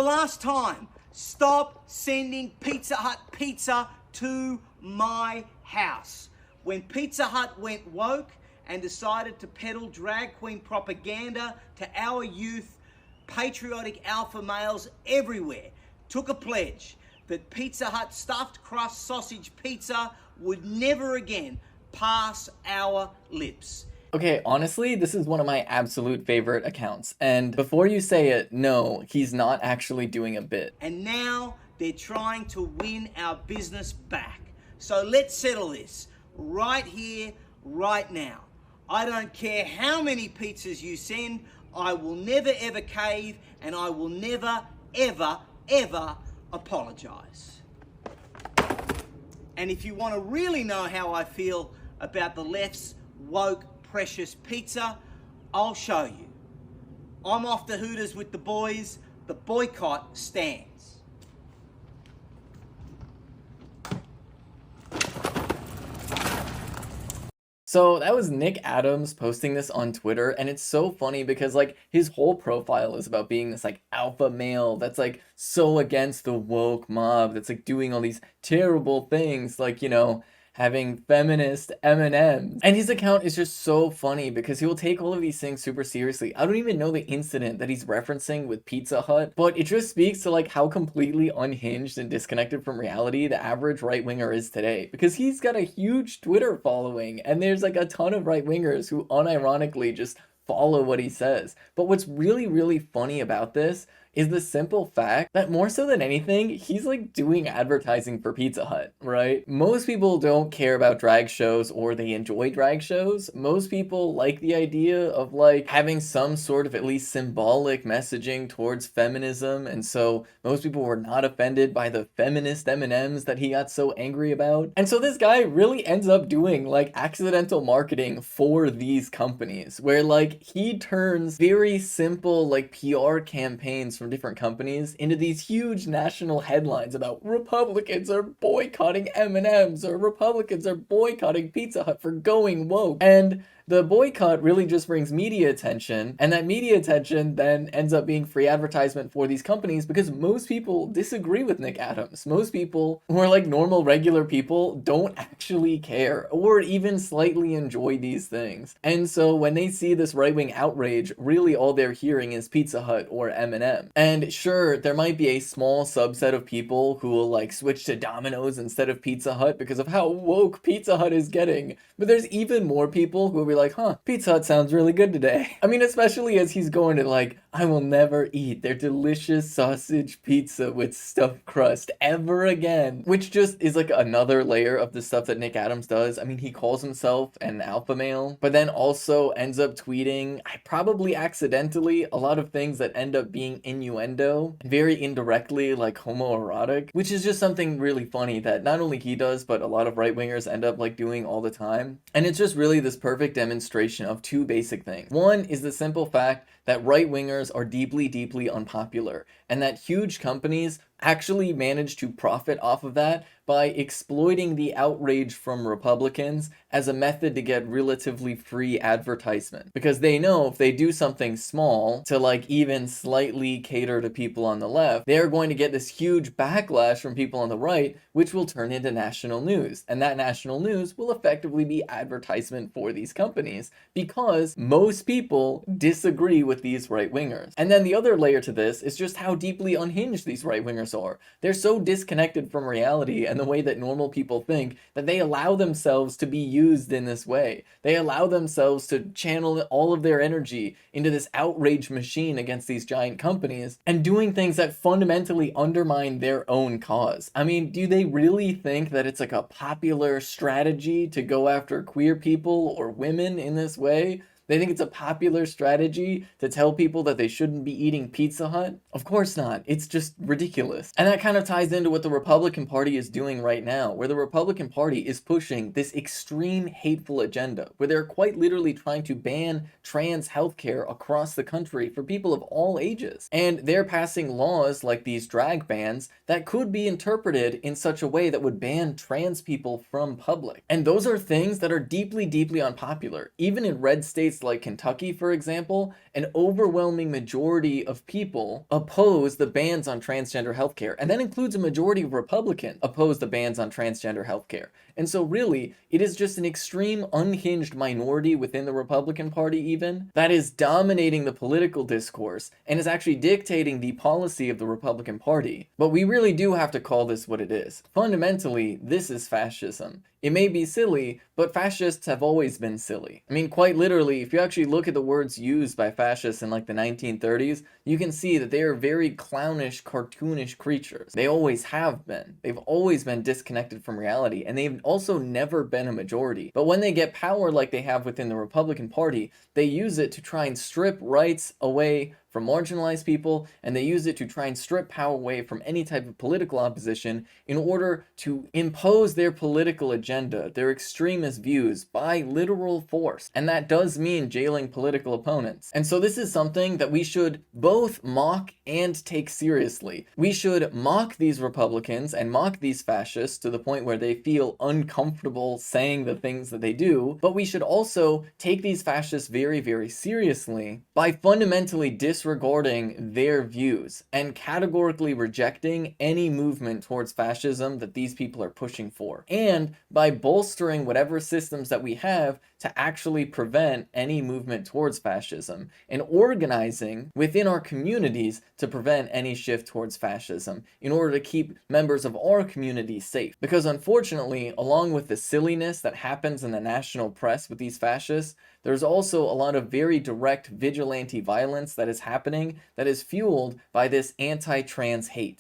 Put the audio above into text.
last time, stop sending Pizza Hut pizza to my house. When Pizza Hut went woke and decided to peddle drag queen propaganda to our youth, patriotic alpha males everywhere took a pledge that Pizza Hut stuffed crust sausage pizza would never again pass our lips. Okay, honestly, this is one of my absolute favorite accounts. And before you say it, no, he's not actually doing a bit. And now they're trying to win our business back. So let's settle this right here, right now. I don't care how many pizzas you send, I will never ever cave, and I will never ever ever apologize. And if you want to really know how I feel about the left's woke precious pizza, I'll show you. I'm off to Hooters with the boys. The boycott stands. So that was Nick Adams posting this on Twitter, and it's so funny because like his whole profile is about being this like alpha male that's like so against the woke mob, that's like doing all these terrible things, like, you know, having feminist M&Ms. And his account is just so funny because he will take all of these things super seriously. I don't even know the incident that he's referencing with Pizza Hut, but it just speaks to like how completely unhinged and disconnected from reality the average right-winger is today. Because he's got a huge Twitter following, and there's like a ton of right-wingers who unironically just follow what he says. But what's really, really funny about this is the simple fact that more so than anything, he's like doing advertising for Pizza Hut, right? Most people don't care about drag shows or they enjoy drag shows. Most people like the idea of like having some sort of at least symbolic messaging towards feminism, and so most people were not offended by the feminist M&Ms that he got so angry about. And so this guy really ends up doing like accidental marketing for these companies, where like he turns very simple like PR campaigns from different companies into these huge national headlines about Republicans are boycotting M&Ms or Republicans are boycotting Pizza Hut for going woke. And the boycott really just brings media attention, and that media attention then ends up being free advertisement for these companies because most people disagree with Nick Adams. Most people who are like normal, regular people don't actually care or even slightly enjoy these things. And so when they see this right-wing outrage, really all they're hearing is Pizza Hut or M&M. And sure, there might be a small subset of people who will like switch to Domino's instead of Pizza Hut because of how woke Pizza Hut is getting. But there's even more people who will be like, huh, Pizza Hut sounds really good today. I mean, especially as he's going to like, I will never eat their delicious sausage pizza with stuffed crust ever again. Which just is like another layer of the stuff that Nick Adams does. I mean, he calls himself an alpha male, but then also ends up tweeting, probably accidentally, a lot of things that end up being innuendo, very indirectly like homoerotic, which is just something really funny that not only he does, but a lot of right-wingers end up like doing all the time. And it's just really this perfect demonstration of two basic things. One is the simple fact that right-wingers are deeply, deeply unpopular, and that huge companies actually manage to profit off of that by exploiting the outrage from Republicans as a method to get relatively free advertisement. Because they know if they do something small to like even slightly cater to people on the left, they're going to get this huge backlash from people on the right, which will turn into national news. And that national news will effectively be advertisement for these companies because most people disagree with these right-wingers. And then the other layer to this is just how deeply unhinged these right-wingers are. They're so disconnected from reality and the way that normal people think that they allow themselves to be used in this way. They allow themselves to channel all of their energy into this outrage machine against these giant companies and doing things that fundamentally undermine their own cause. I mean, do they really think that it's like a popular strategy to go after queer people or women in this way? They think it's a popular strategy to tell people that they shouldn't be eating Pizza Hut? Of course not. It's just ridiculous. And that kind of ties into what the Republican Party is doing right now, where the Republican Party is pushing this extreme hateful agenda, where they're quite literally trying to ban trans healthcare across the country for people of all ages. And they're passing laws like these drag bans that could be interpreted in such a way that would ban trans people from public. And those are things that are deeply, deeply unpopular. Even in red states states like Kentucky, for example, an overwhelming majority of people oppose the bans on transgender healthcare, and that includes a majority of Republicans oppose the bans on transgender healthcare. And so really, it is just an extreme unhinged minority within the Republican Party even that is dominating the political discourse and is actually dictating the policy of the Republican Party. But we really do have to call this what it is. Fundamentally, this is fascism. It may be silly, but fascists have always been silly. I mean, quite literally, if you actually look at the words used by fascists in like the 1930s, you can see that they are very clownish, cartoonish creatures. They always have been. They've always been disconnected from reality, and they've also never been a majority. But when they get power like they have within the Republican Party, they use it to try and strip rights away from marginalized people, and they use it to try and strip power away from any type of political opposition in order to impose their political agenda, their extremist views, by literal force. And that does mean jailing political opponents. And so this is something that we should both mock and take seriously. We should mock these Republicans and mock these fascists to the point where they feel uncomfortable saying the things that they do, but we should also take these fascists very, very seriously by fundamentally disregarding their views and categorically rejecting any movement towards fascism that these people are pushing for, and by bolstering whatever systems that we have to actually prevent any movement towards fascism, and organizing within our communities to prevent any shift towards fascism in order to keep members of our community safe. Because unfortunately, along with the silliness that happens in the national press with these fascists, there's also a lot of very direct vigilante violence that is happening that is fueled by this anti-trans hate.